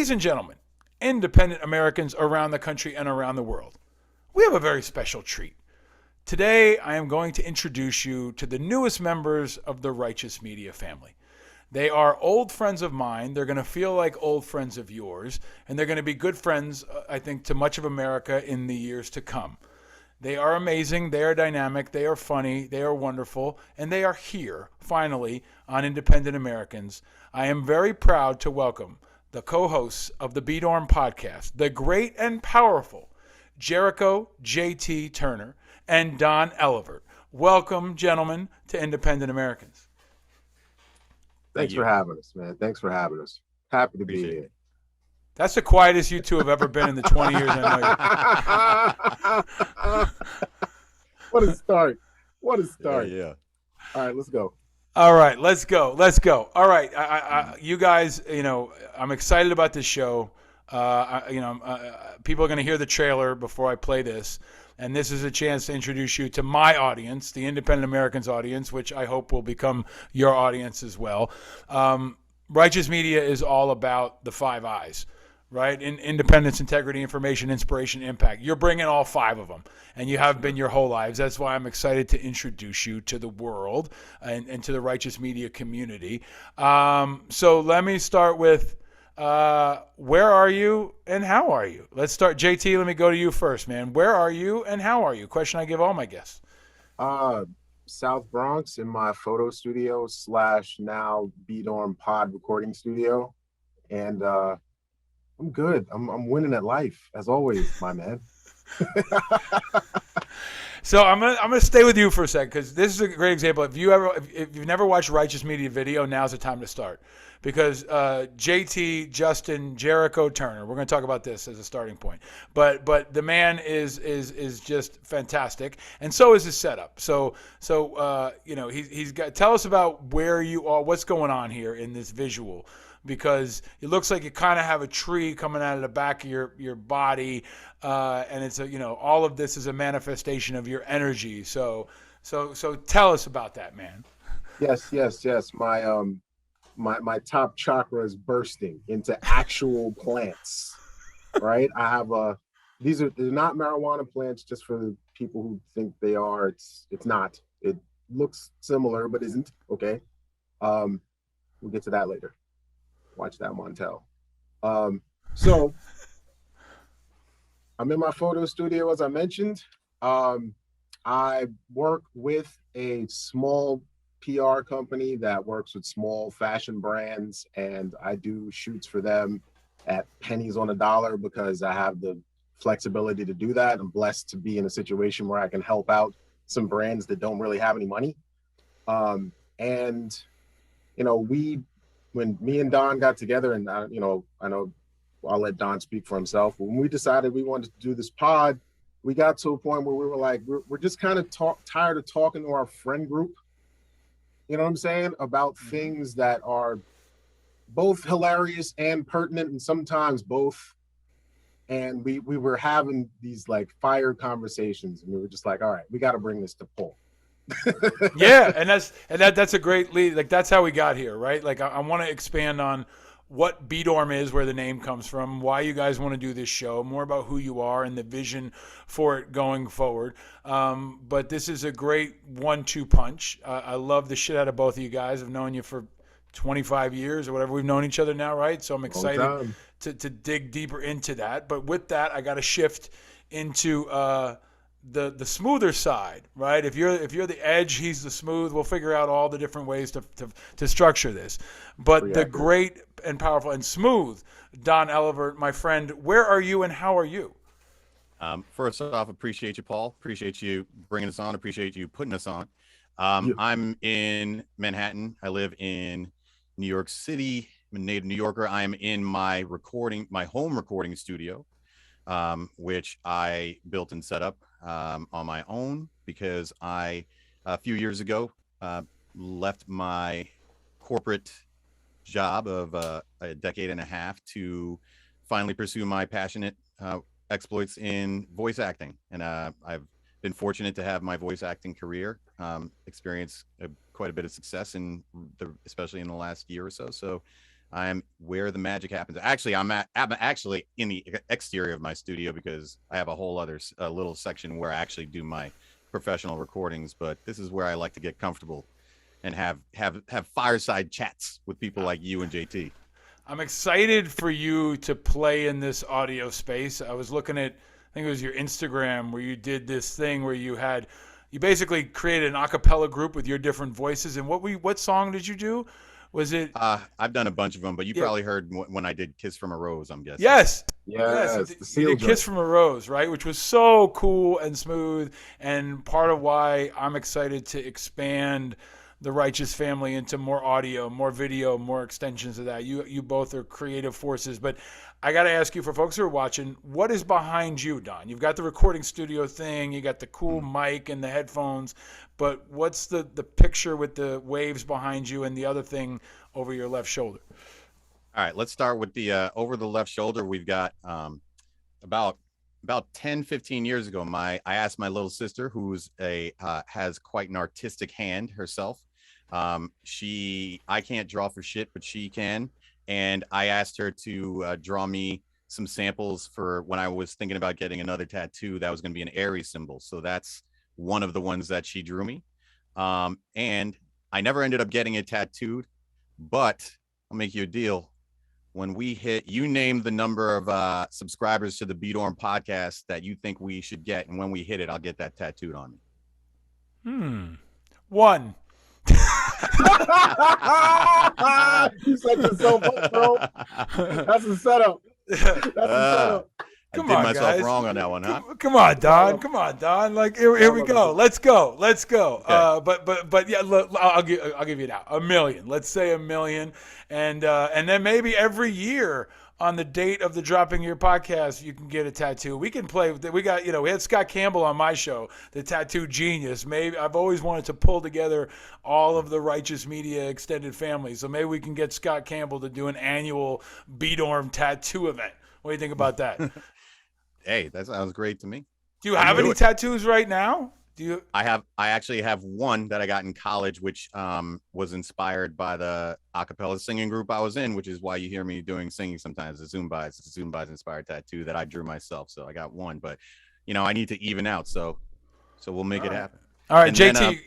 Ladies and gentlemen, independent Americans around the country and around the world, we have a very special treat. Today, I am going to introduce you to the newest members of the Righteous Media family. They are old friends of mine. They're going to feel like old friends of yours, and they're going to be good friends, I think, to much of America in the years to come. They are amazing. They are dynamic. They are funny. They are wonderful. And they are here, finally, on Independent Americans. I am very proud to welcome the co-hosts of the B-Dorm podcast, the great and powerful Jehricko J.T. Turner and Don Elivert. Welcome, gentlemen, to Independent Americans. Thanks for having us, man. Thanks for having us. Happy to be here. That's the quietest you two have ever been in the 20 years I know you. What a start. What a start. Yeah. All right, let's go. All right, let's go. Let's go. All right, you guys, I'm excited about this show. People are going to hear the trailer before I play this, and this is a chance to introduce you to my audience, the Independent Americans audience, which I hope will become your audience as well. Righteous Media is all about the 5 I's. Right? In independence, integrity, information, inspiration, impact. You're bringing all 5 of them, and you have been your whole lives. That's why I'm excited to introduce you to the world and to the Righteous Media community. So let me start with where are you and how are you? Let's start. JT, let me go to you first, man. Where are you and how are you? Question I give all my guests. South Bronx in my photo studio / now B-Dorm pod recording studio. And I'm good. I'm winning at life as always, my man. So I'm gonna stay with you for a second because this is a great example. If you've never watched Righteous Media video, now's the time to start. Because JT, Justin, Jehricko, Turner, we're going to talk about this as a starting point. But the man is just fantastic, and so is his setup. So he's got. Tell us about where you are, what's going on here in this visual. Because it looks like you kind of have a tree coming out of the back of your body, and it's all of this is a manifestation of your energy. So tell us about that, man. Yes. My top chakra is bursting into actual plants. Right? I have they're not marijuana plants, just for the people who think they are. It's not. It looks similar but isn't. Okay. We'll get to that later. Watch that Montel. So I'm in my photo studio, as I mentioned. I work with a small PR company that works with small fashion brands, and I do shoots for them at pennies on a dollar because I have the flexibility to do that. I'm blessed to be in a situation where I can help out some brands that don't really have any money. When me and Don got together, and I know I'll let Don speak for himself. When we decided we wanted to do this pod, we got to a point where we were like, we're just kind of tired of talking to our friend group. You know what I'm saying? About things that are both hilarious and pertinent, and sometimes both. And we were having these like fire conversations, and we were just like, all right, we got to bring this to Paul. Yeah, and that's a great lead. Like, that's how we got here, right? Like, I want to expand on what B-Dorm is, where the name comes from, why you guys want to do this show, more about who you are and the vision for it going forward. But this is a great 1-2 punch. I love the shit out of both of you guys. I've known you for 25 years or whatever we've known each other now, right? So I'm excited to dig deeper into that. But with that, I got to shift into the smoother side, right? If you're the edge, he's the smooth. We'll figure out all the different ways to structure this. But the great and powerful and smooth Don Elivert, my friend, where are you and how are you? First off, appreciate you, Paul. Appreciate you bringing us on. Appreciate you putting us on. I'm in Manhattan. I live in New York City. I'm a native New Yorker. I am in my home recording studio, which I built and set up on my own because I, a few years ago, left my corporate job of a decade and a half to finally pursue my passionate exploits in voice acting. And I've been fortunate to have my voice acting career experience quite a bit of success especially in the last year or so. So I'm where the magic happens. Actually, I'm actually in the exterior of my studio because I have a whole other little section where I actually do my professional recordings. But this is where I like to get comfortable and have fireside chats with people like you and JT. I'm excited for you to play in this audio space. I was looking at, I think it was your Instagram where you did this thing where you basically created an a cappella group with your different voices. And what song did you do? Was it? I've done a bunch of them, but you probably heard when I did "Kiss from a Rose." I'm guessing. Yes. Yes. You did "Kiss from a Rose," right? Which was so cool and smooth, and part of why I'm excited to expand the Righteous Family into more audio, more video, more extensions of that. You both are creative forces, but I got to ask you, for folks who are watching, what is behind you, Don? You've got the recording studio thing, you got the cool mic and the headphones, but what's the picture with the waves behind you and the other thing over your left shoulder? All right, let's start with the over the left shoulder. We've got about 10, 15 years ago, I asked my little sister, who's has quite an artistic hand herself. I can't draw for shit, but she can. And I asked her to draw me some samples for when I was thinking about getting another tattoo that was going to be an Aries symbol. So that's one of the ones that she drew me. And I never ended up getting it tattooed, but I'll make you a deal. When we hit, you name the number of subscribers to the B-Dorm podcast that you think we should get. And when we hit it, I'll get that tattooed on me. 1. You set yourself up, bro. That's a setup. I did myself guys. Wrong on that one, huh? Come on, Don. Like here we go. Let's go. Okay. But yeah, look, I'll give you now $1 million. Let's say $1 million, and then maybe every year on the date of the dropping your podcast, you can get a tattoo. We can play with it. We had Scott Campbell on my show, the tattoo genius. Maybe I've always wanted to pull together all of the Righteous Media extended family. So maybe we can get Scott Campbell to do an annual B-Dorm tattoo event. What do you think about that? Hey, that sounds great to me. Do you have any tattoos right now? I actually have one that I got in college, which was inspired by the a cappella singing group I was in, which is why you hear me doing singing sometimes. It's a Zumba's inspired tattoo that I drew myself. So I got one, but I need to even out. So we'll make it happen. All right, and JT, then,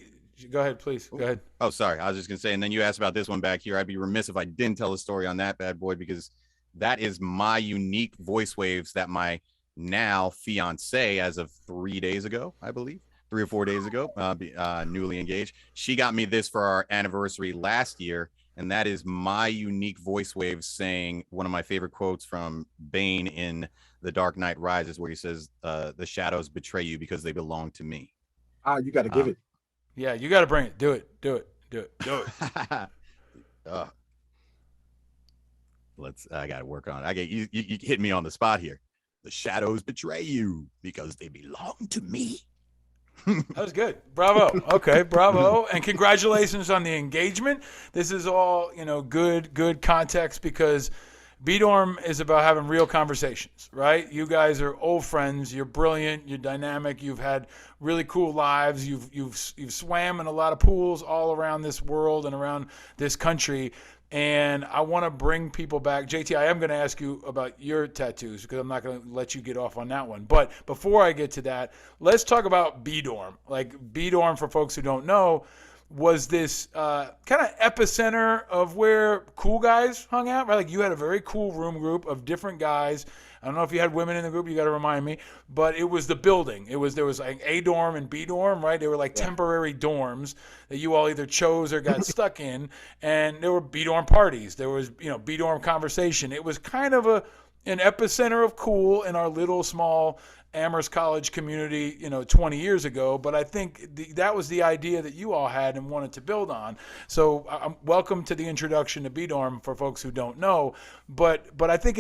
go ahead, please. Go ahead. Oh, sorry. I was just gonna say, and then you asked about this one back here. I'd be remiss if I didn't tell a story on that bad boy, because that is my unique voice waves that my now fiance, as of 3 days ago, I believe. 3 or 4 days ago, newly engaged. She got me this for our anniversary last year, and that is my unique voice waves saying one of my favorite quotes from Bane in The Dark Knight Rises, where he says, "The shadows betray you because they belong to me." You got to give it. Yeah, you got to bring it. Do it. I got to work on it. You hit me on the spot here. The shadows betray you because they belong to me. That was good. Bravo. Okay, bravo. And congratulations on the engagement. This is all, good context, because B-Dorm is about having real conversations, right? You guys are old friends. You're brilliant. You're dynamic. You've had really cool lives. You've swam in a lot of pools all around this world and around this country. And I want to bring people back. JT, I am going to ask you about your tattoos, because I'm not going to let you get off on that one. But before I get to that, let's talk about B-Dorm. Like, B-Dorm, for folks who don't know, was this kind of epicenter of where cool guys hung out, right? Like, you had a very cool room group of different guys. I don't know if you had women in the group. You got to remind me. But it was the building. There was like A dorm and B dorm, right? They were like temporary dorms that you all either chose or got stuck in. And there were B dorm parties. There was, B dorm conversation. It was kind of an epicenter of cool in our little small Amherst College community, 20 years ago. But I think that was the idea that you all had and wanted to build on. So welcome to the introduction to B-Dorm for folks who don't know. But I think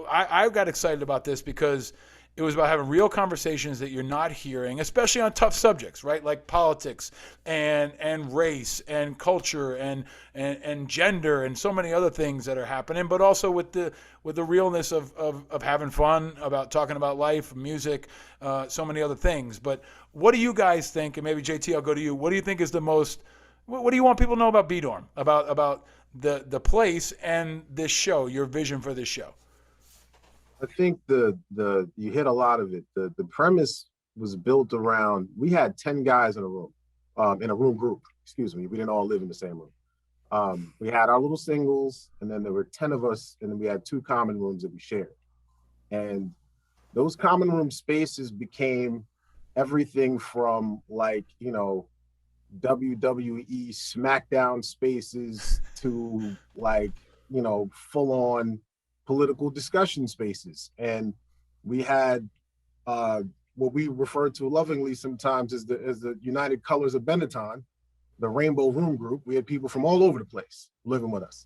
I got excited about this because it was about having real conversations that you're not hearing, especially on tough subjects, right? Like politics and race and culture and gender and so many other things that are happening, but also with the realness of having fun, about talking about life, music, so many other things. But what do you guys think? And maybe JT, I'll go to you. What do you think is the most? What do you want people to know about B-Dorm? About the place and this show, your vision for this show? I think the you hit a lot of it. The premise was built around, we had 10 guys in a room group. Excuse me. We didn't all live in the same room. We had our little singles, and then there were 10 of us, and then we had 2 common rooms that we shared. And those common room spaces became everything from, like, you know, WWE SmackDown spaces to, like, you know, full on political discussion spaces. And we had what we refer to lovingly sometimes as the United Colors of Benetton, the Rainbow Room Group. We had people from all over the place living with us.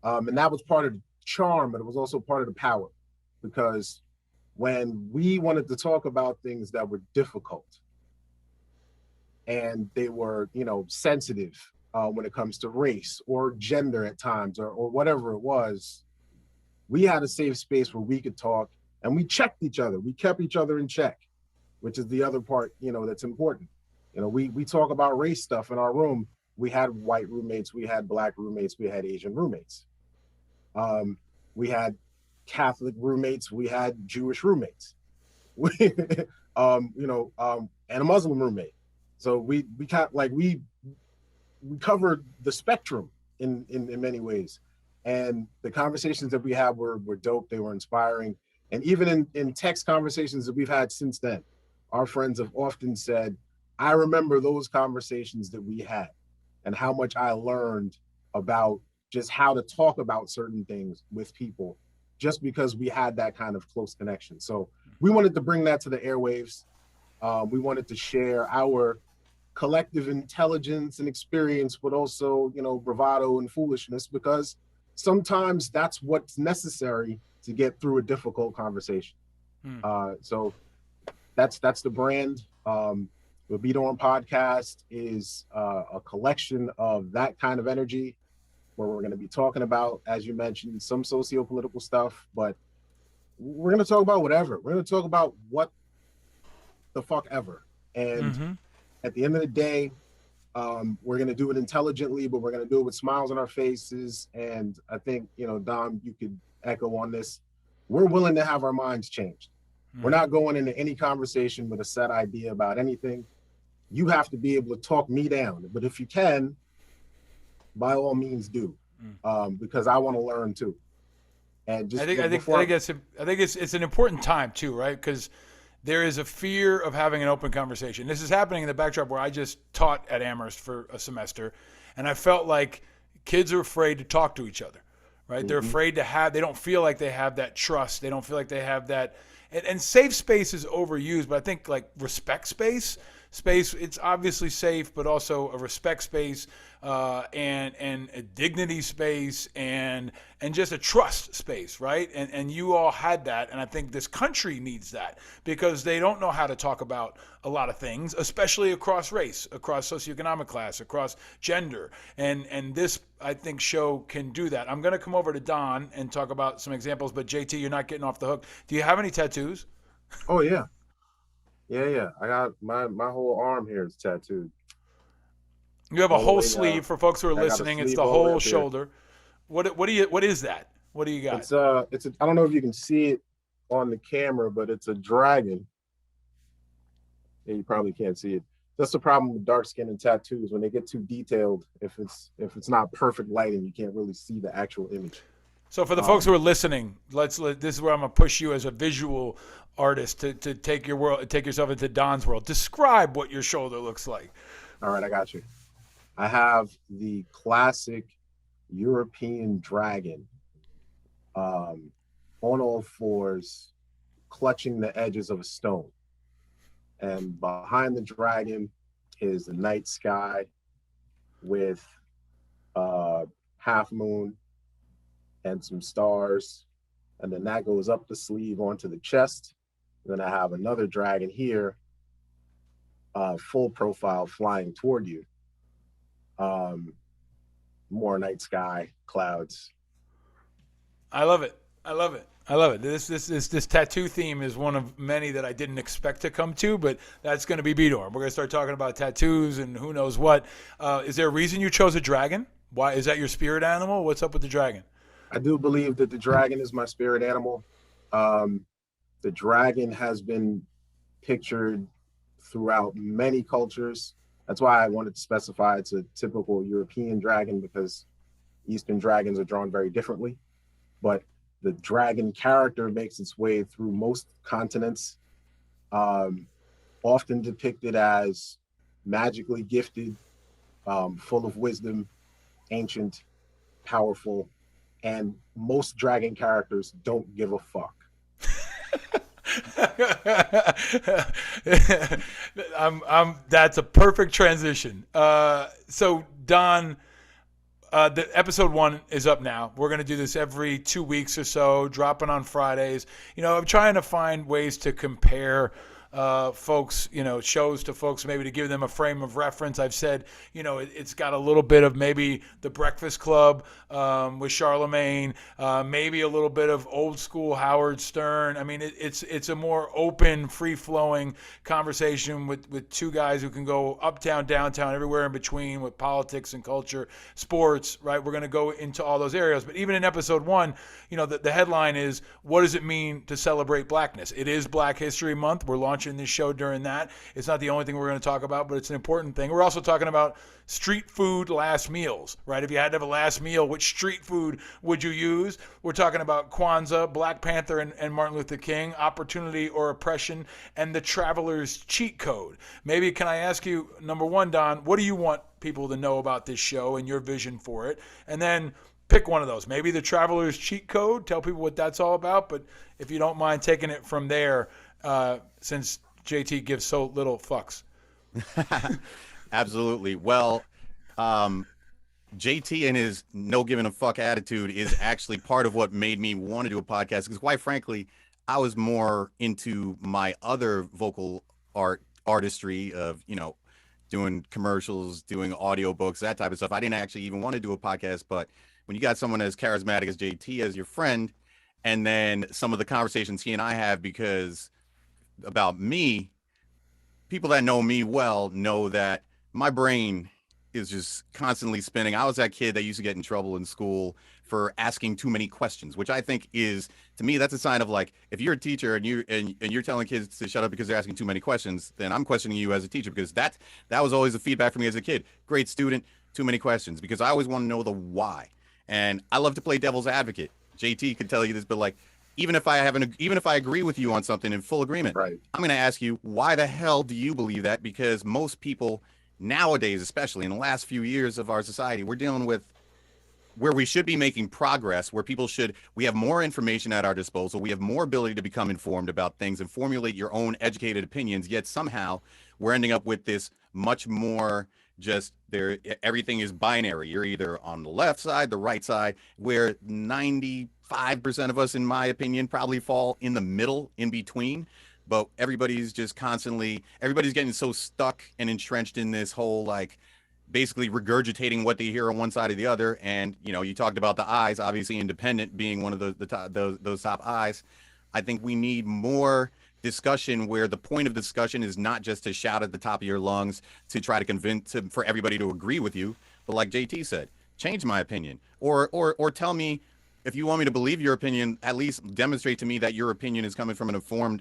And that was part of the charm, but it was also part of the power, because when we wanted to talk about things that were difficult and they were, you know, sensitive when it comes to race or gender at times, or whatever it was, we had a safe space where we could talk, and we checked each other. We kept each other in check, which is the other part, you know, that's important. You know, we talk about race stuff in our room. We had white roommates, we had black roommates, we had Asian roommates. We had Catholic roommates, we had Jewish roommates, and a Muslim roommate. So we covered the spectrum in many ways. And the conversations that we had were dope. They were inspiring. And even in text conversations that we've had since then, our friends have often said, I remember those conversations that we had and how much I learned about just how to talk about certain things with people, just because we had that kind of close connection. So we wanted to bring that to the airwaves. We wanted to share our collective intelligence and experience, but also, you know, bravado and foolishness, because sometimes that's what's necessary to get through a difficult conversation. So that's the brand. The Beat On podcast is a collection of that kind of energy, where we're going to be talking about, as you mentioned, some socio-political stuff, but we're going to talk about whatever. We're going to talk about what the fuck ever. And at the end of the day, we're going to do it intelligently, but we're going to do it with smiles on our faces. And I think, you know, Dom, you could echo on this. We're willing to have our minds changed. We're not going into any conversation with a set idea about anything. You have to be able to talk me down. But if you can, by all means do, because I want to learn too. And just I think it's an important time too, right? Because there is a fear of having an open conversation. This is happening in the backdrop where I just taught at Amherst for a semester, and I felt like kids are afraid to talk to each other, right? They're afraid they don't feel like they have that trust. They don't feel like they have that. And safe space is overused, but I think like respect space, it's obviously safe, but also a respect space, and a dignity space, and just a trust space, right? And you all had that, and I think this country needs that, because they don't know how to talk about a lot of things, especially across race, across socioeconomic class, across gender, and this, I think, show can do that. I'm going to come over to Don and talk about some examples, but JT, you're not getting off the hook. Do you have any tattoos? Oh yeah. Yeah. I got my whole arm here is tattooed. You have a whole sleeve for folks who are listening. It's the whole shoulder. What is that? What do you got? It's I don't know if you can see it on the camera, but it's a dragon. Yeah, you probably can't see it. That's the problem with dark skin and tattoos. When they get too detailed, if it's not perfect lighting, you can't really see the actual image. So for the folks who are listening, this is where I'm gonna push you as a visual artist to take yourself into Don's world. Describe what your shoulder looks like. All right, I got you. I have the classic European dragon, on all fours, clutching the edges of a stone. And behind the dragon is the night sky with half moon and some stars. And then that goes up the sleeve onto the chest. And then I have another dragon here, full profile, flying toward you. More night sky, clouds. I love it. This tattoo theme is one of many that I didn't expect to come to, but that's going to be Bedorm. We're going to start talking about tattoos and who knows what. Is there a reason you chose a dragon Why is that your spirit animal? What's up with the dragon? I do believe that the dragon is my spirit animal. The dragon has been pictured throughout many cultures. That's why I wanted to specify it's a typical European dragon, because Eastern dragons are drawn very differently. But the dragon character makes its way through most continents, often depicted as magically gifted, full of wisdom, ancient, powerful, and most dragon characters don't give a fuck. That's a perfect transition. So Don, the episode 1 is up now. We're going to do this every 2 weeks or so, dropping on Fridays. I'm trying to find ways to compare folks, shows to folks, maybe to give them a frame of reference. I've said, it's got a little bit of maybe The Breakfast Club with Charlemagne, maybe a little bit of old school Howard Stern. I mean, it's a more open, free flowing conversation with two guys who can go uptown, downtown, everywhere in between, with politics and culture, sports, right? We're going to go into all those areas. But even in episode 1, the headline is, what does it mean to celebrate blackness? It is Black History Month. We're launching this show during that. It's not the only thing we're going to talk about, but it's an important thing. We're also talking about street food last meals, right? If you had to have a last meal, which street food would you use? We're talking about Kwanzaa, Black Panther and Martin Luther King, opportunity or oppression, and the traveler's cheat code. Maybe can I ask you, number 1, Don, what do you want people to know about this show and your vision for it? And then pick one of those. Maybe the traveler's cheat code, tell people what that's all about. But if you don't mind taking it from there, since JT gives so little fucks. Absolutely. Well, JT and his no giving a fuck attitude is actually part of what made me want to do a podcast, because quite frankly, I was more into my other vocal artistry of, doing commercials, doing audiobooks, that type of stuff. I didn't actually even want to do a podcast, but when you got someone as charismatic as JT as your friend, and then some of the conversations he and I have, because about me, people that know me well know that my brain is just constantly spinning. I was that kid that used to get in trouble in school for asking too many questions, which I think is, to me, that's a sign of, like, if you're a teacher and you're telling kids to shut up because they're asking too many questions, then I'm questioning you as a teacher, because that was always the feedback for me as a kid. Great student, too many questions, because I always want to know the why. And I love to play devil's advocate. JT could tell you this, but like, even if I agree with you on something in full agreement, right, I'm going to ask you, why the hell do you believe that? Because most people nowadays, especially in the last few years of our society, we're dealing with where we should be making progress, where we have more information at our disposal. We have more ability to become informed about things and formulate your own educated opinions. Yet somehow we're ending up with this much more everything is binary. You're either on the left side, the right side, where 95% of us, in my opinion, probably fall in the middle, in between. But everybody's getting so stuck and entrenched in this whole, like, basically regurgitating what they hear on one side or the other. And, you talked about the eyes, obviously independent being one of the top, those top eyes. I think we need more discussion where the point of discussion is not just to shout at the top of your lungs to try to for everybody to agree with you, but like JT said, change my opinion, or tell me, if you want me to believe your opinion, at least demonstrate to me that your opinion is coming from an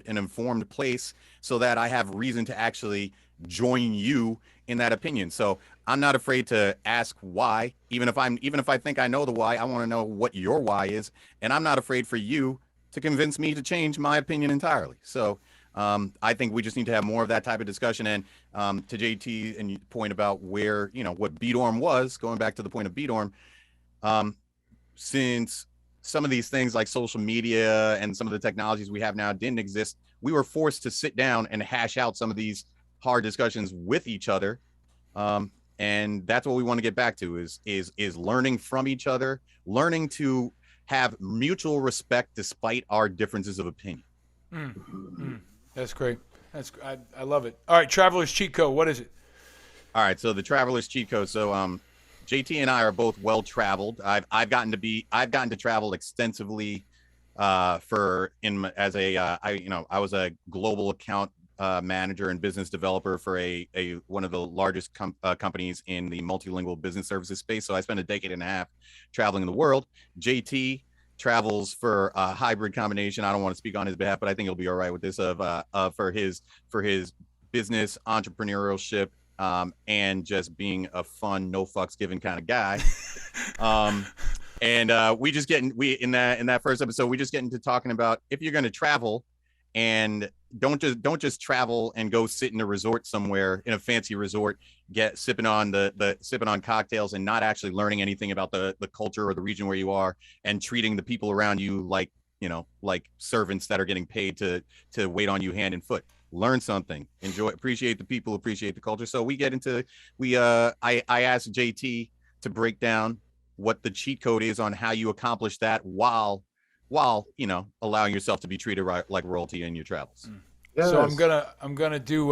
informed place, so that I have reason to actually join you in that opinion. So I'm not afraid to ask why, even if I think I know the why. I want to know what your why is, and I'm not afraid for you to convince me to change my opinion entirely. So I think we just need to have more of that type of discussion. And to JT and your point about where, what B-Dorm was, going back to the point of B-Dorm, since some of these things like social media and some of the technologies we have now didn't exist, we were forced to sit down and hash out some of these hard discussions with each other. And that's what we want to get back to, is learning from each other, learning to have mutual respect despite our differences of opinion. That's great. I love it. All right, Traveler's Cheat Code, what is it? All right, so the Traveler's Cheat Code. So JT and I are both well traveled. I've gotten to travel extensively I was a global account manager and business developer for a one of the largest companies in the multilingual business services space. So I spent a decade and a half traveling in the world. JT travels for a hybrid combination. I don't want to speak on his behalf, but I think he'll be all right with this for his business entrepreneurship, and just being a fun, no fucks given kind of guy. And we in that first episode, we just get into talking about if you're going to travel, and don't just travel and go sit in a resort somewhere, in a fancy resort, sipping on cocktails and not actually learning anything about the culture or the region where you are, and treating the people around you like servants that are getting paid to wait on you hand and foot. Learn something, enjoy, appreciate the people, appreciate the culture. So I asked JT to break down what the cheat code is on how you accomplish that while allowing yourself to be treated like royalty in your travels. Yes. So I'm gonna do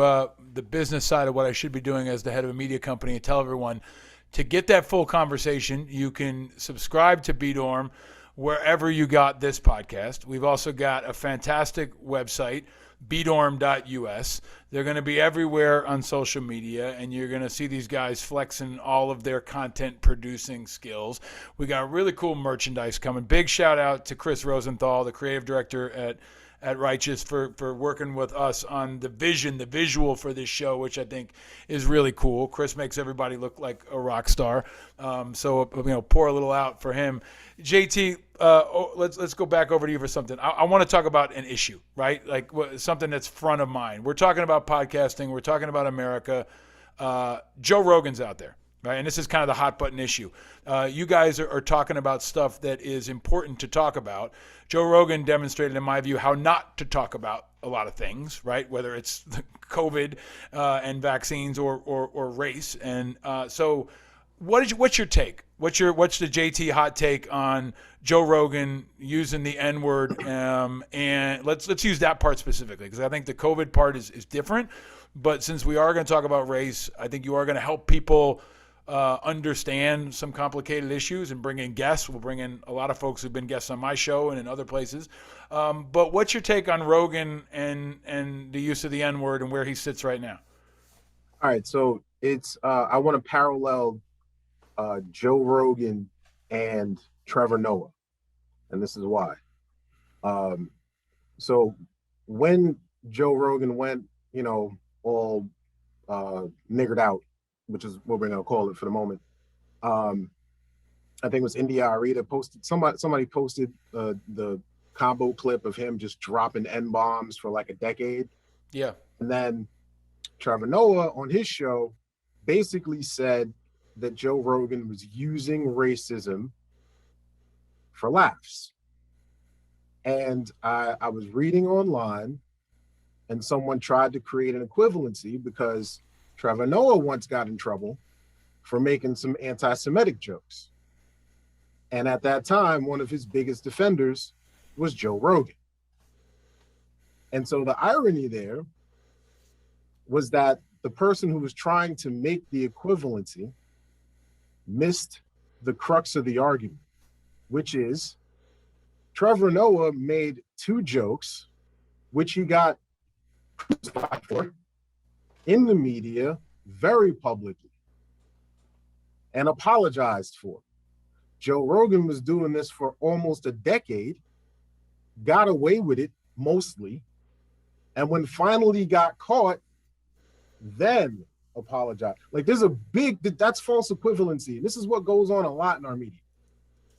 the business side of what I should be doing as the head of a media company, and tell everyone to get that full conversation. You can subscribe to B-Dorm wherever you got this podcast. We've also got a fantastic website, bdorm.us. They're going to be everywhere on social media, and you're going to see these guys flexing all of their content producing skills. We got really cool merchandise coming. Big shout out to Chris Rosenthal, the creative director at Righteous, for working with us on the visual for this show, which I think is really cool. Chris makes everybody look like a rock star. So pour a little out for him. JT, let's go back over to you for something. I want to talk about an issue, right? Like something that's front of mind. We're talking about podcasting. We're talking about America. Joe Rogan's out there, right? And this is kind of the hot button issue. You guys are talking about stuff that is important to talk about. Joe Rogan demonstrated, in my view, how not to talk about a lot of things, right? Whether it's COVID and vaccines or race. And so what's your take? What's the JT hot take on Joe Rogan using the N-word? And let's use that part specifically, because I think the COVID part is different. But since we are going to talk about race, I think you are going to help people understand some complicated issues and bring in guests. We'll bring in a lot of folks who've been guests on my show and in other places. But what's your take on Rogan and the use of the N-word and where he sits right now? All right, so it's I want to parallel Joe Rogan and Trevor Noah, and this is why. So when Joe Rogan went, all niggered out, which is what we're gonna call it for the moment. I think it was India Arita posted, somebody posted the combo clip of him just dropping N-bombs for like a decade. Yeah. And then Trevor Noah on his show basically said that Joe Rogan was using racism for laughs. And I was reading online, and someone tried to create an equivalency because Trevor Noah once got in trouble for making some anti-Semitic jokes. And at that time, one of his biggest defenders was Joe Rogan. And so the irony there was that the person who was trying to make the equivalency missed the crux of the argument, which is Trevor Noah made two jokes, which he got crucified for in the media very publicly and apologized for. Joe Rogan was doing this for almost a decade, got away with it mostly, and when finally got caught, then apologized. Like there's a that's false equivalency. And this is what goes on a lot in our media,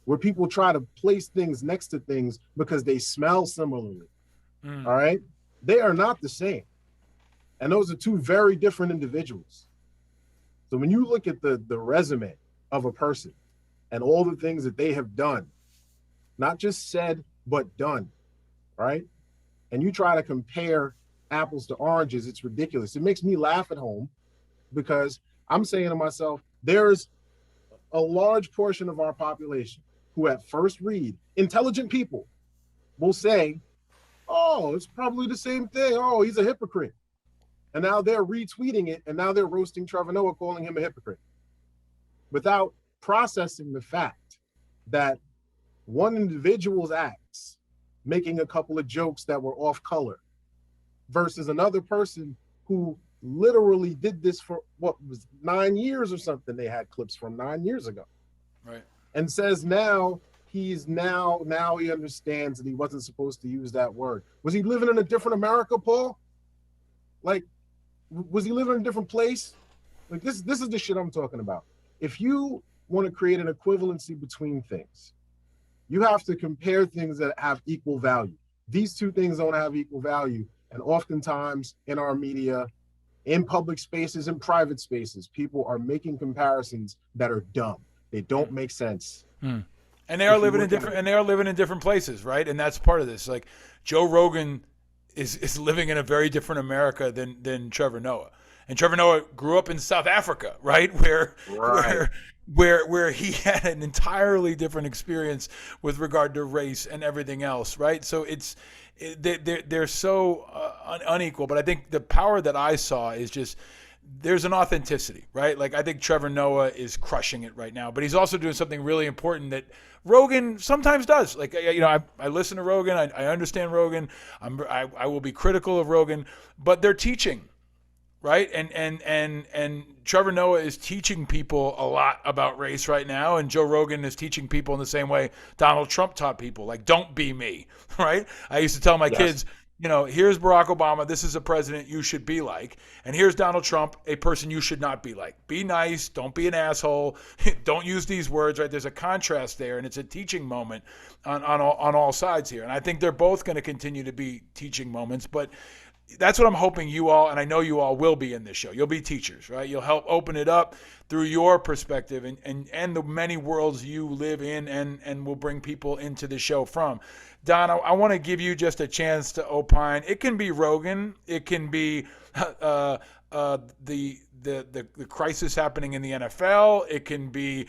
where people try to place things next to things because they smell similarly. All right? They are not the same. And those are two very different individuals. So when you look at the resume of a person and all the things that they have done, not just said, but done, right? And you try to compare apples to oranges, it's ridiculous. It makes me laugh at home because I'm saying to myself, there's a large portion of our population who at first read, intelligent people will say, oh, it's probably the same thing. Oh, he's a hypocrite. And now they're retweeting it, and now they're roasting Trevor Noah, calling him a hypocrite, without processing the fact that one individual's acts, making a couple of jokes that were off color, versus another person who literally did this for what was 9 years or something. They had clips from 9 years ago. Right. And says now he understands that he wasn't supposed to use that word. Was he living in a different America, Paul? Like, was he living in a different place? Like, this is the shit I'm talking about. If you want to create an equivalency between things, you have to compare things that have equal value. These two things don't have equal value. And oftentimes in our media, in public spaces, in private spaces, people are making comparisons that are dumb. They don't make sense. And they are living in different places, right? And that's part of this. Like, Joe Rogan is living in a very different America than Trevor Noah. And Trevor Noah grew up in South Africa, right? Where he had an entirely different experience with regard to race and everything else, right? So they're so unequal. But I think the power that I saw is just there's an authenticity, right? Like, I think Trevor Noah is crushing it right now, but he's also doing something really important that Rogan sometimes does. Like, I listen to Rogan, I understand Rogan, I will be critical of Rogan, but they're teaching, right? And Trevor Noah is teaching people a lot about race right now, and Joe Rogan is teaching people in the same way Donald Trump taught people, like, don't be me, right? I used to tell my kids, here's Barack Obama, this is a president you should be like, and here's Donald Trump, a person you should not be like. Be nice, don't be an asshole, don't use these words, right? There's a contrast there, and it's a teaching moment on all sides here. And I think they're both going to continue to be teaching moments, but that's what I'm hoping you all, and I know you all will be in this show. You'll be teachers, right? You'll help open it up through your perspective and the many worlds you live in and will bring people into the show from. Don, I want to give you just a chance to opine. It can be Rogan. It can be the crisis happening in the NFL. It can be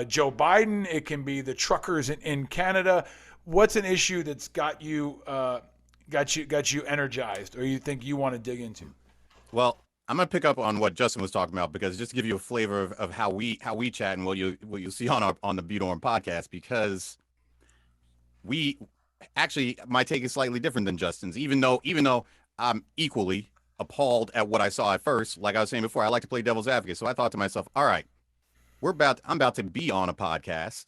Joe Biden. It can be the truckers in Canada. What's an issue that's got you energized, or you think you want to dig into? Well, I'm gonna pick up on what Justin was talking about, because just to give you a flavor of how we chat and what you'll see on the Beaudorm podcast, because we actually, my take is slightly different than Justin's, even though I'm equally appalled at what I saw at first. Like I was saying before, I like to play devil's advocate. So I thought to myself, all right, I'm about to be on a podcast,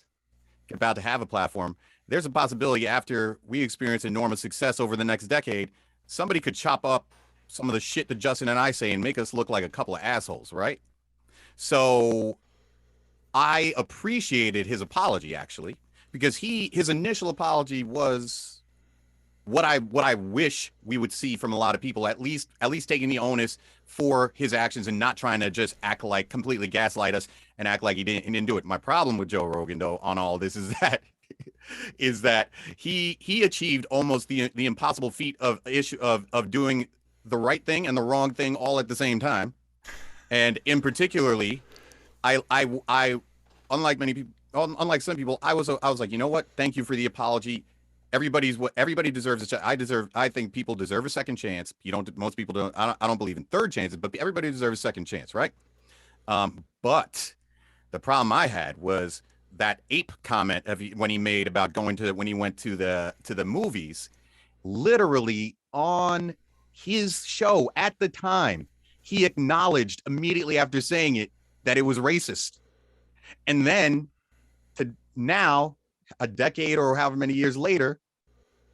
about to have a platform. There's a possibility after we experience enormous success over the next decade, somebody could chop up some of the shit that Justin and I say and make us look like a couple of assholes, right? So I appreciated his apology, actually, because his initial apology was what I wish we would see from a lot of people, at least taking the onus for his actions and not trying to just act like completely gaslight us and act like he didn't do it. My problem with Joe Rogan, though, on all this is that he achieved almost the impossible feat of doing the right thing and the wrong thing all at the same time. And in particularly, I unlike some people, I was like, you know what? Thank you for the apology. Everybody deserves I think people deserve a second chance. Most people don't. I don't believe in third chances, but everybody deserves a second chance, right? But the problem I had was that ape comment when he made about when he went to the movies. Literally on his show at the time, he acknowledged immediately after saying it that it was racist, and then to now, a decade or however many years later,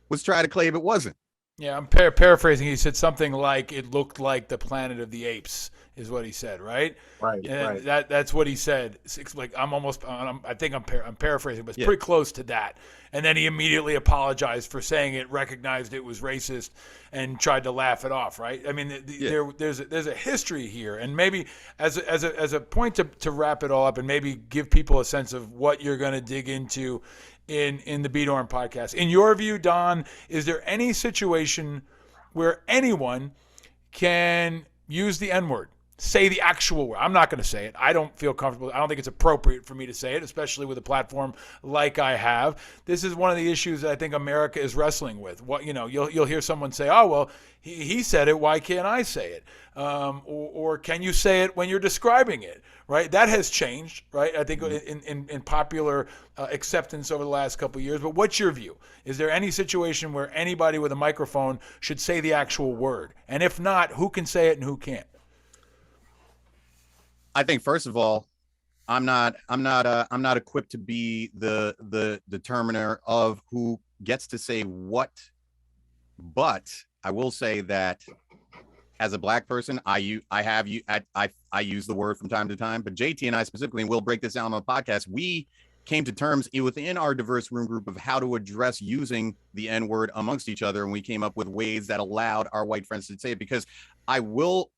was trying to claim it wasn't. Yeah, I'm paraphrasing. He said something like, "It looked like the Planet of the Apes," is what he said, right? Right. And that's what he said. It's like I think I'm paraphrasing, but it's pretty close to that. And then he immediately apologized for saying it, recognized it was racist, and tried to laugh it off, right? I mean, there's a history here, and maybe as a point to wrap it all up, and maybe give people a sense of what you're going to dig into in the Beaudorm podcast. In your view, Don, is there any situation where anyone can use the N-word, say the actual word. I'm not going to say it. I don't feel comfortable. I don't think it's appropriate for me to say it, especially with a platform like I have. This is one of the issues that I think America is wrestling with. What, you know, you'll hear someone say, "Oh, well, he said it. Why can't I say it?" Or can you say it when you're describing it? Right? That has changed, right? I think in popular acceptance over the last couple of years. But what's your view? Is there any situation where anybody with a microphone should say the actual word? And if not, who can say it and who can't? I think first of all, I'm not equipped to be the determiner of who gets to say what, but I will say that as a Black person, I use the word from time to time, but JT and I specifically, and we'll break this down on the podcast, we came to terms within our diverse room group of how to address using the N-word amongst each other, and we came up with ways that allowed our white friends to say it. Because I will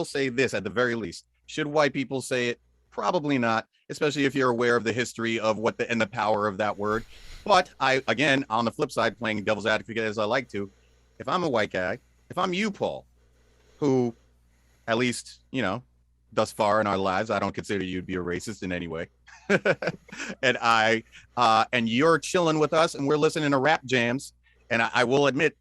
say this at the very least: should white people say it? Probably not, especially if you're aware of the history of and the power of that word. But again, on the flip side, playing devil's advocate as I like to, if I'm a white guy, if I'm you, Paul, who, at least, you know, thus far in our lives, I don't consider you to be a racist in any way. And you're chilling with us and we're listening to rap jams. And I will admit,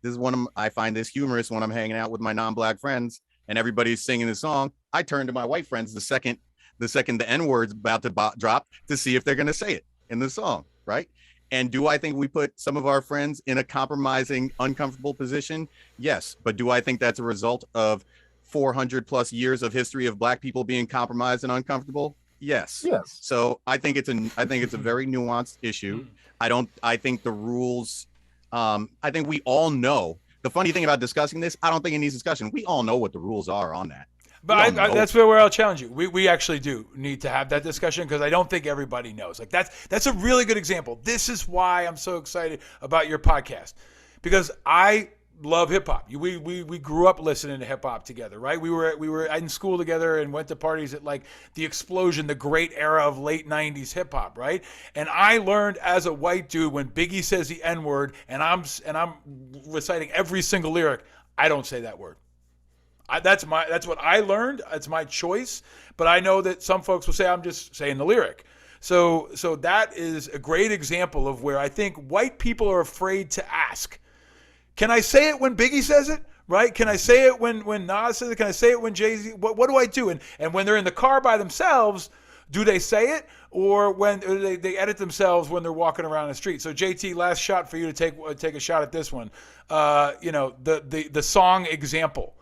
I find this humorous when I'm hanging out with my non-Black friends and everybody's singing the song. I turn to my white friends the second the N-word's about to drop to see if they're going to say it in the song, right? And do I think we put some of our friends in a compromising, uncomfortable position? Yes. But do I think that's a result of 400 plus years of history of Black people being compromised and uncomfortable? Yes. Yes. So I think it's a very nuanced issue. I think the rules, I think we all know. The funny thing about discussing this, I don't think it needs discussion. We all know what the rules are on that. But that's where I'll challenge you. We actually do need to have that discussion because I don't think everybody knows. Like that's a really good example. This is why I'm so excited about your podcast, because I love hip hop. We grew up listening to hip hop together, right? We were in school together and went to parties at like the explosion, the great era of late 90s hip hop, right? And I learned as a white dude when Biggie says the N-word and I'm reciting every single lyric, I don't say that word. That's what I learned. It's my choice. But I know that some folks will say I'm just saying the lyric. So that is a great example of where I think white people are afraid to ask. Can I say it when Biggie says it? Right? Can I say it when Nas says it? Can I say it when Jay-Z? What do I do? And when they're in the car by themselves, do they say it? Or when they edit themselves when they're walking around the street? So JT, last shot for you to take a shot at this one. The song example.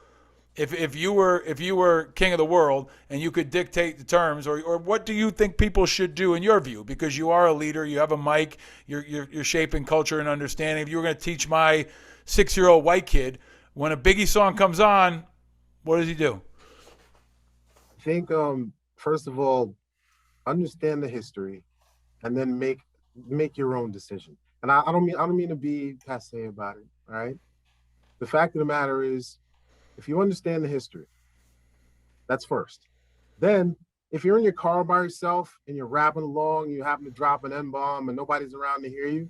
If you were king of the world and you could dictate the terms, or what do you think people should do in your view? Because you are a leader, you have a mic, you're shaping culture and understanding. If you were going to teach my 6-year-old white kid, when a Biggie song comes on, what does he do? I think first of all, understand the history, and then make your own decision. And I don't mean to be passe about it. All right. The fact of the matter is, if you understand the history, that's first. Then, if you're in your car by yourself and you're rapping along, you happen to drop an N-bomb and nobody's around to hear you,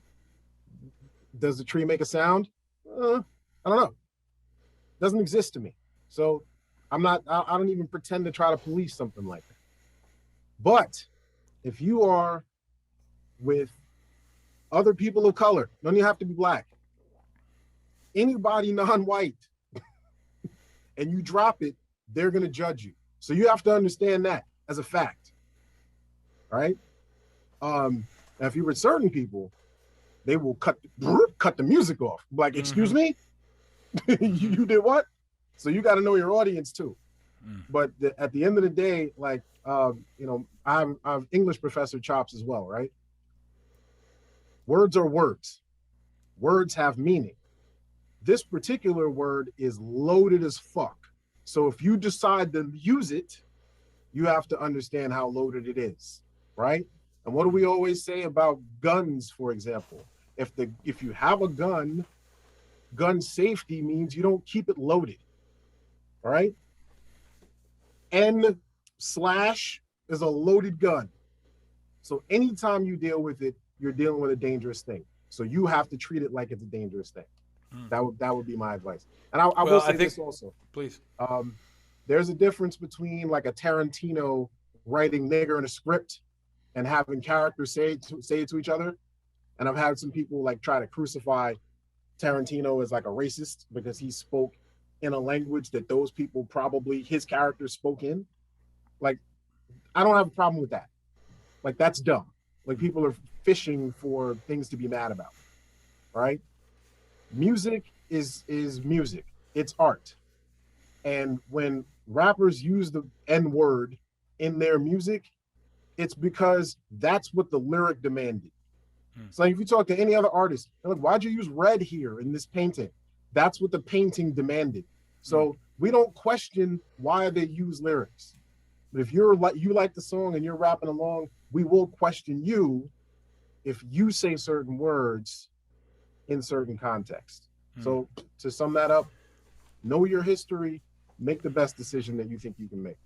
does the tree make a sound? I don't know. It doesn't exist to me. So I don't even pretend to try to police something like that. But if you are with other people of color, don't even have to be Black, anybody non-white, and you drop it, they're going to judge you. So you have to understand that as a fact, right? Now, if you're with certain people, they will cut the music off. Like, excuse me? you did what? So you got to know your audience too. But at the end of the day, like, I'm English professor chops as well, right? Words are words. Words have meaning. This particular word is loaded as fuck. So if you decide to use it, you have to understand how loaded it is, right? And what do we always say about guns, for example? If you have a gun safety means you don't keep it loaded, all right? N/ is a loaded gun. So anytime you deal with it, you're dealing with a dangerous thing. So you have to treat it like it's a dangerous thing. That would be my advice. And I will say this also. Please. there's a difference between like a Tarantino writing nigger in a script and having characters say it to each other. And I've had some people like try to crucify Tarantino as like a racist because he spoke in a language that those people probably his characters spoke in. Like, I don't have a problem with that. Like, that's dumb. Like, people are fishing for things to be mad about, right? Music is music. It's art. And when rappers use the N-word in their music, it's because that's what the lyric demanded. It's like if you talk to any other artist, they're like, why'd you use red here in this painting? That's what the painting demanded. So we don't question why they use lyrics. But if you like the song and you're rapping along, we will question you if you say certain words in certain contexts. So to sum that up, know your history, make the best decision that you think you can make.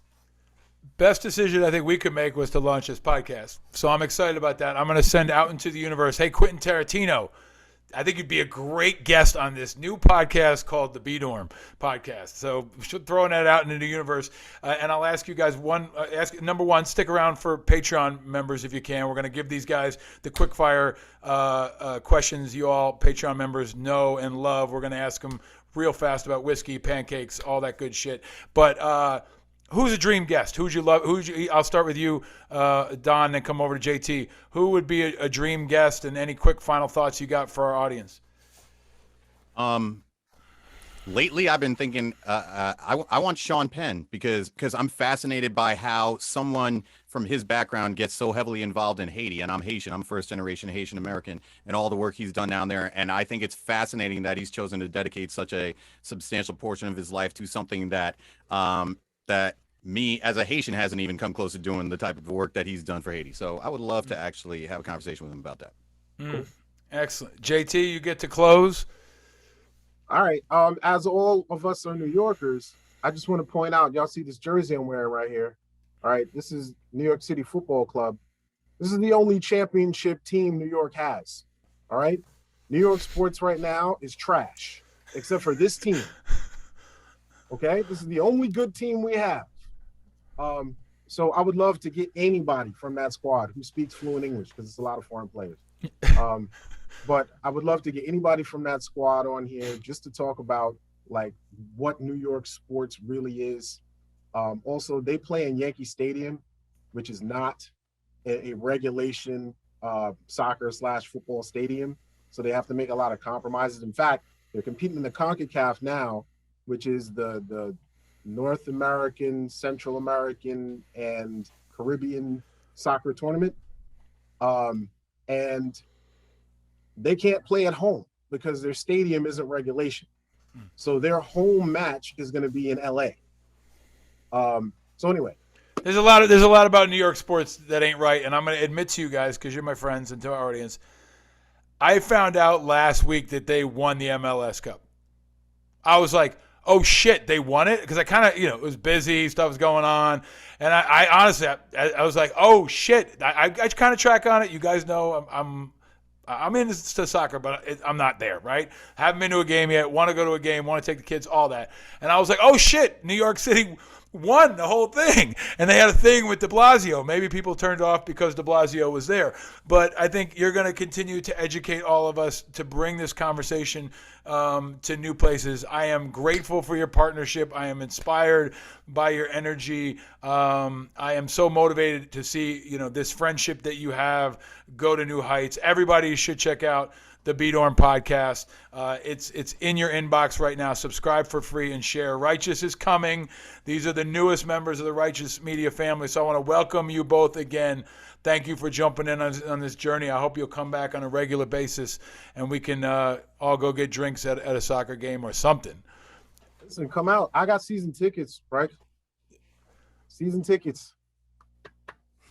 Best decision I think we could make was to launch this podcast. So I'm excited about that. I'm going to send out into the universe, hey, Quentin Tarantino, I think you'd be a great guest on this new podcast called the B-Dorm Podcast. So throwing that out into the universe. And I'll ask you guys number one, stick around for Patreon members if you can. We're going to give these guys the quick fire questions you all Patreon members know and love. We're going to ask them real fast about whiskey, pancakes, all that good shit. But who's a dream guest? Who'd you love? I'll start with you, Don, and come over to JT. Who would be a dream guest, and any quick final thoughts you got for our audience? Lately, I've been thinking I want Sean Penn because I'm fascinated by how someone from his background gets so heavily involved in Haiti, and I'm Haitian. I'm first generation Haitian American, and all the work he's done down there. And I think it's fascinating that he's chosen to dedicate such a substantial portion of his life to something that that me as a Haitian hasn't even come close to doing the type of work that he's done for Haiti. So I would love to actually have a conversation with him about that. Cool. Excellent. JT, you get to close. All right. As all of us are New Yorkers, I just want to point out, y'all see this jersey I'm wearing right here. All right. This is New York City Football Club. This is the only championship team New York has. All right. New York sports right now is trash, except for this team. Okay, this is the only good team we have. So I would love to get anybody from that squad who speaks fluent English, because it's a lot of foreign players. But I would love to get anybody from that squad on here just to talk about like what New York sports really is. Also, they play in Yankee Stadium, which is not a regulation soccer/football stadium. So they have to make a lot of compromises. In fact, they're competing in the CONCACAF now, which is the North American, Central American, and Caribbean soccer tournament. And they can't play at home because their stadium isn't regulation. So their home match is going to be in LA. So anyway. There's a lot about New York sports that ain't right. And I'm going to admit to you guys, because you're my friends and to our audience, I found out last week that they won the MLS Cup. I was like, oh shit, they won it? Because I kind of, it was busy, stuff was going on. And I honestly, I was like, oh shit. I kind of track on it. You guys know I'm into soccer, but I'm not there, right? Haven't been to a game yet, want to go to a game, want to take the kids, all that. And I was like, oh shit, New York City won the whole thing. And they had a thing with de Blasio. Maybe people turned off because de Blasio was there. But I think you're going to continue to educate all of us to bring this conversation to new places. I am grateful for your partnership. I am inspired by your energy. I am so motivated to see, this friendship that you have go to new heights. Everybody should check out the B-Dorm Podcast. It's in your inbox right now. Subscribe for free and share. Righteous is coming. These are the newest members of the Righteous Media family. So I want to welcome you both again. Thank you for jumping in on this journey. I hope you'll come back on a regular basis and we can all go get drinks at a soccer game or something. Listen, come out. I got season tickets, right? Season tickets.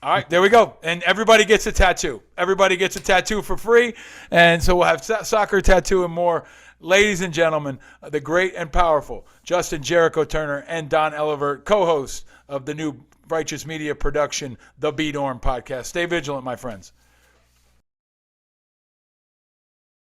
All right, there we go. And everybody gets a tattoo. Everybody gets a tattoo for free. And so we'll have soccer, tattoo, and more. Ladies and gentlemen, the great and powerful Justin Jehricko Turner and Don Elivert, co-hosts of the new Righteous Media production, the B-Dorm Podcast. Stay vigilant, my friends.